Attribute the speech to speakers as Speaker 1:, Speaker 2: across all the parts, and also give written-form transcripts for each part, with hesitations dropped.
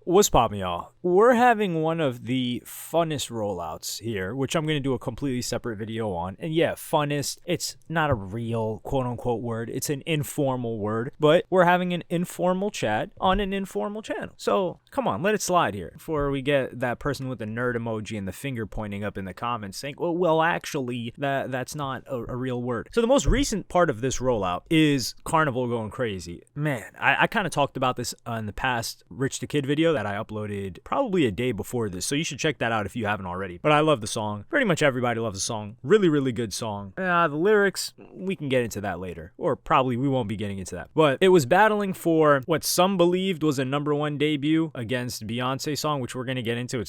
Speaker 1: What's poppin', y'all? We're having one of the funnest rollouts here, which I'm going to do a completely separate video on. And yeah, funnest, it's not a real quote-unquote word. It's an informal word. But we're having an informal chat on an informal channel. So come on, let it slide here before we get that person with the nerd emoji and the finger pointing up in the comments saying, well actually, that's not a real word. So the most recent part of this rollout is Carnival going crazy. Man, I kind of talked about this in the past Rich the Kid video that I uploaded probably a day before this, so you should check that out if you haven't already. But I love the song. Pretty much everybody loves the song. Really, really good song. The lyrics, we can get into that later, or probably we won't be getting into that. But it was battling for what some believed was a #1 debut against Beyonce song, which we're going to get into.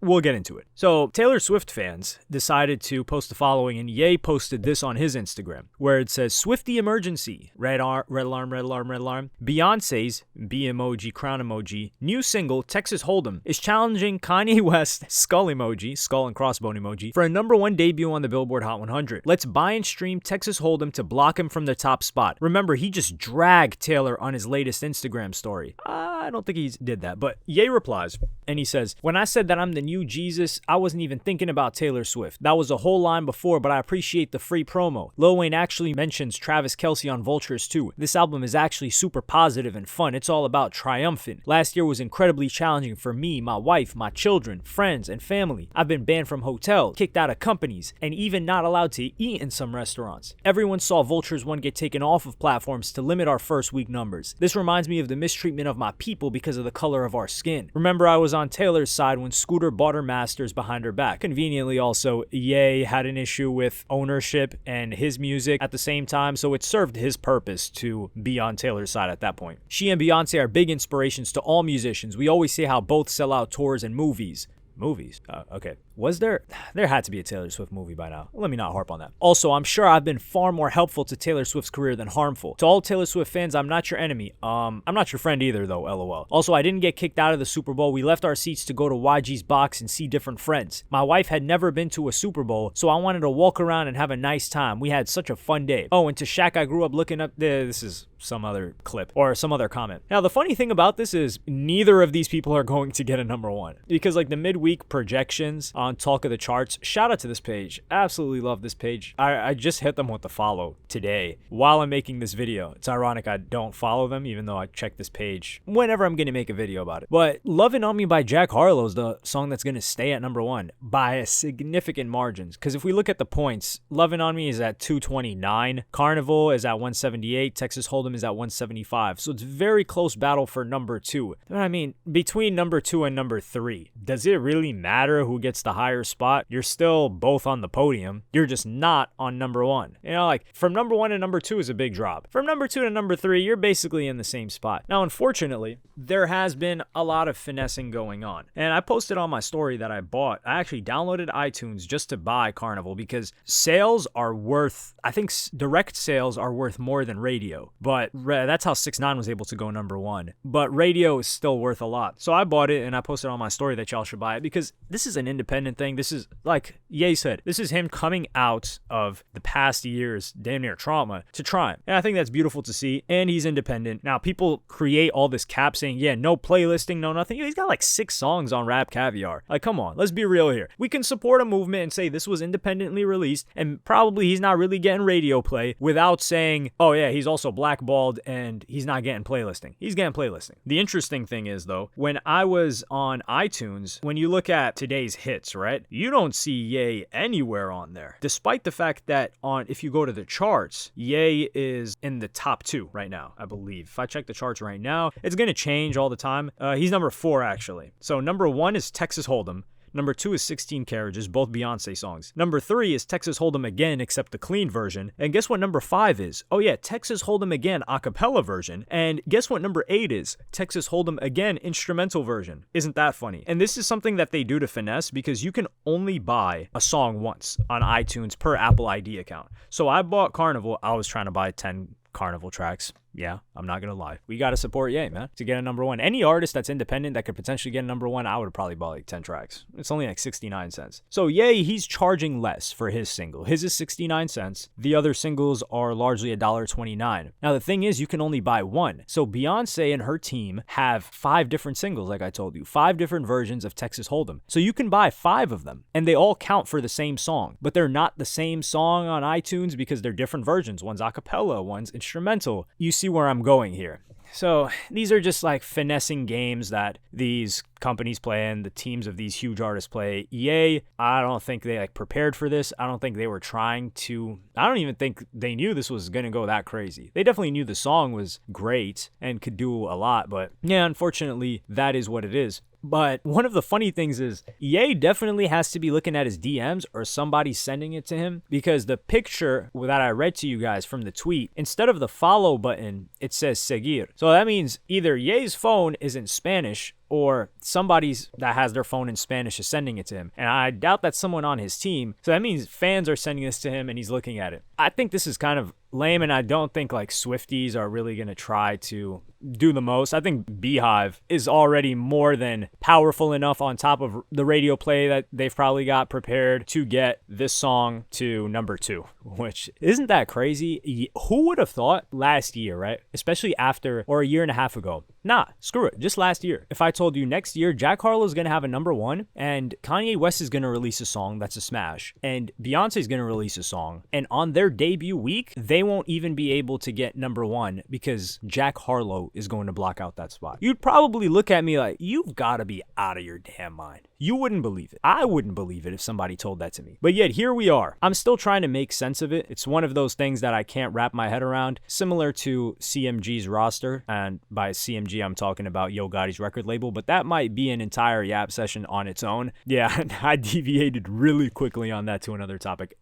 Speaker 1: We'll get into it. So Taylor Swift fans decided to post the following, and Ye posted this on his Instagram, where it says, Swiftie emergency, red alarm, red alarm. Beyonce's B emoji, crown emoji, new single, Texas Hold'em, is challenging Kanye West, skull emoji, skull and crossbone emoji, for a #1 debut on the Billboard Hot 100. Let's buy and stream Texas Hold'em to block him from the top spot. Remember, he just dragged Taylor on his latest Instagram story. I don't think he did that, but Ye replies, and he says, when I said that I'm the new Jesus, I wasn't even thinking about Taylor Swift. That was a whole line before, but I appreciate the free promo. Lil Wayne actually mentions Travis Kelce on Vultures too. This album is actually super positive and fun. It's all about triumphant. Last year was incredibly challenging for me, my wife, my children, friends, and family. I've been banned from hotels, kicked out of companies, and even not allowed to eat in some restaurants. Everyone saw Vultures 1 get taken off of platforms to limit our first week numbers. This reminds me of the mistreatment of my people because of the color of our skin. Remember, I was on Taylor's side when Scooter bought her masters behind her back. Conveniently also, Ye had an issue with ownership and his music at the same time, so it served his purpose to be on Taylor's side at that point. She and Beyonce are big inspirations to all musicians. We always say how both sell out tours and movies. Okay. Was there had to be a Taylor Swift movie by now. Let me not harp on that. Also, I'm sure I've been far more helpful to Taylor Swift's career than harmful. To all Taylor Swift fans, I'm not your enemy. I'm not your friend either though, LOL. Also, I didn't get kicked out of the Super Bowl. We left our seats to go to YG's box and see different friends. My wife had never been to a Super Bowl, so I wanted to walk around and have a nice time. We had such a fun day. Oh, and to Shaq, I grew up looking up there. This is some other clip or some other comment. Now, the funny thing about this is neither of these people are going to get a #1 because like the midweek projections on Talk of the Charts, shout out to this page. Absolutely love this page. I just hit them with the follow today while I'm making this video. It's ironic I don't follow them even though I check this page whenever I'm going to make a video about it. But Lovin' On Me by Jack Harlow is the song that's going to stay at #1 by a significant margins. Because if we look at the points, Lovin' On Me is at 229, Carnival is at 178, Texas Hold'em is at 175. So it's very close battle for #2. I mean, between #2 and #3, does it really matter who gets the higher spot? You're still both on the podium. You're just not on #1. You know, like from #1 to #2 is a big drop. From #2 to #3, you're basically in the same spot. Now, unfortunately, there has been a lot of finessing going on. And I posted on my story that I actually downloaded iTunes just to buy Carnival because sales are worth, I think direct sales are worth more than radio. But that's how 6ix9ine was able to go #1. But radio is still worth a lot. So I bought it and I posted on my story that y'all should buy it because this is an independent thing. This is, like Ye said, this is him coming out of the past year's damn near trauma to triumph. And I think that's beautiful to see. And he's independent. Now, people create all this cap saying, yeah, no playlisting, no nothing. He's got like 6 songs on Rap Caviar. Like, come on, let's be real here. We can support a movement and say this was independently released and probably he's not really getting radio play without saying, oh yeah, he's also blackballed and he's not getting playlisting. He's getting playlisting. The interesting thing is though, when I was on iTunes, when you look at today's hits, right, you don't see Ye anywhere on there. Despite the fact that if you go to the charts, Ye is in the top 2 right now, I believe. If I check the charts right now, it's going to change all the time. He's #4 actually. So #1 is Texas Hold'em. #2 is 16 Carriages, both Beyonce songs. #3 is Texas Hold'em Again, except the clean version. And guess what #5 is? Oh yeah, Texas Hold'em Again, a cappella version. And guess what #8 is? Texas Hold'em Again, instrumental version. Isn't that funny? And this is something that they do to finesse because you can only buy a song once on iTunes per Apple ID account. So I bought Carnival. I was trying to buy 10 Carnival tracks. Yeah, I'm not gonna lie. We gotta support Ye, man, to get a number one. Any artist that's independent that could potentially get a number one, I would have probably bought like 10 tracks. It's only like 69 cents. So Ye, he's charging less for his single. His is 69 cents. The other singles are largely $1.29. Now the thing is, you can only buy one. So Beyonce and her team have 5 different singles, like I told you, 5 different versions of Texas Hold'em. So you can buy 5 of them, and they all count for the same song, but they're not the same song on iTunes because they're different versions. One's a cappella, one's instrumental. You see where I'm going here. So these are just like finessing games that these companies play and the teams of these huge artists play. Ye, I don't think they like prepared for this. I don't think they were trying to. I don't even think they knew this was going to go that crazy. They definitely knew the song was great and could do a lot, but yeah, unfortunately, that is what it is. But one of the funny things is Ye definitely has to be looking at his DMs or somebody sending it to him, because the picture that I read to you guys from the tweet, instead of the follow button, it says seguir. So that means either Ye's phone is in Spanish or somebody's that has their phone in Spanish is sending it to him. And I doubt that's someone on his team. So that means fans are sending this to him and he's looking at it. I think this is kind of lame, and I don't think like Swifties are really going to try to do the most. I think Beehive is already more than powerful enough on top of the radio play that they've probably got prepared to get this song to number 2, which isn't that crazy. Who would have thought last year, right? Especially after, or a year and a half ago. Nah, screw it. Just last year. If I told you next year, Jack Harlow is going to have a number 1 and Kanye West is going to release a song that's a smash and Beyonce is going to release a song, and on their debut week, they won't even be able to get number 1 because Jack Harlow is going to block out that spot. You'd probably look at me like, you've got to be out of your damn mind. You wouldn't believe it. I wouldn't believe it if somebody told that to me. But yet here we are. I'm still trying to make sense of it. It's one of those things that I can't wrap my head around, similar to CMG's roster. And by CMG, I'm talking about Yo Gotti's record label, but that might be an entire yap session on its own. Yeah, I deviated really quickly on that to another topic.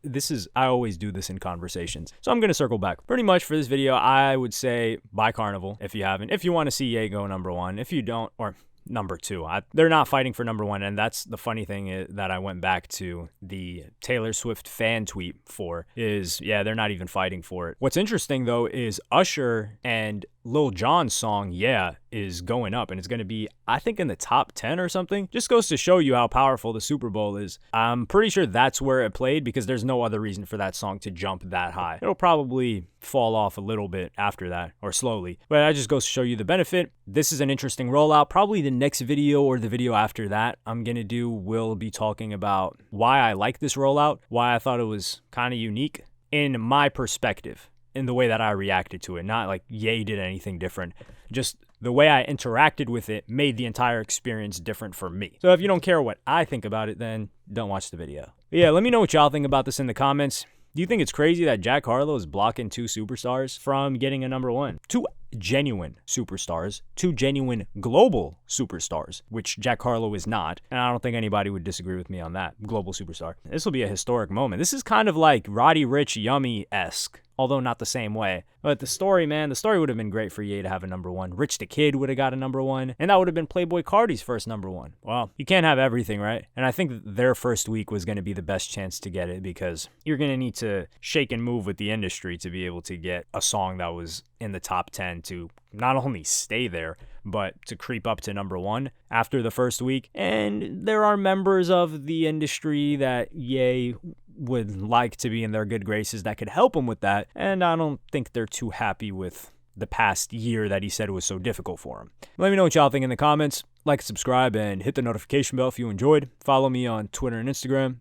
Speaker 1: I always do this in conversations. So I'm going to circle back. Pretty much for this video, I would say buy Carnival if you haven't. If you want to see Ye go number 1, if you don't, or number 2. They're not fighting for number 1, and that's the funny thing that I went back to the Taylor Swift fan tweet for is, yeah, they're not even fighting for it. What's interesting, though, is Usher and Lil Jon's song, Yeah, is going up, and it's going to be, I think, in the top 10 or something. Just goes to show you how powerful the Super Bowl is. I'm pretty sure that's where it played because there's no other reason for that song to jump that high. It'll probably fall off a little bit after that, or slowly, but that just goes to show you the benefit. This is an interesting rollout. Probably the next video or the video after that I'm going to do will be talking about why I like this rollout, why I thought it was kind of unique in my perspective, in the way that I reacted to it. Not like Ye did anything different. Just the way I interacted with it made the entire experience different for me. So if you don't care what I think about it, then don't watch the video. But yeah, let me know what y'all think about this in the comments. Do you think it's crazy that Jack Harlow is blocking 2 superstars from getting a number 1? 2 genuine superstars, 2 genuine global superstars, which Jack Harlow is not. And I don't think anybody would disagree with me on that. Global superstar. This will be a historic moment. This is kind of like Roddy Ricch Yummy-esque, although not the same way. But the story, man, the story would have been great for Ye to have a number 1. Rich the Kid would have got a number 1, and that would have been Playboi Carti's first number 1. Well, you can't have everything, right? And I think their first week was going to be the best chance to get it, because you're going to need to shake and move with the industry to be able to get a song that was in the top 10 to not only stay there, but to creep up to number 1 after the first week. And there are members of the industry that Ye would like to be in their good graces that could help him with that, and I don't think they're too happy with the past year that he said was so difficult for him. Let me know what y'all think in the comments. Like, subscribe, and hit the notification bell if you enjoyed. Follow me on Twitter and Instagram.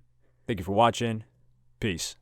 Speaker 1: Thank you for watching. Peace.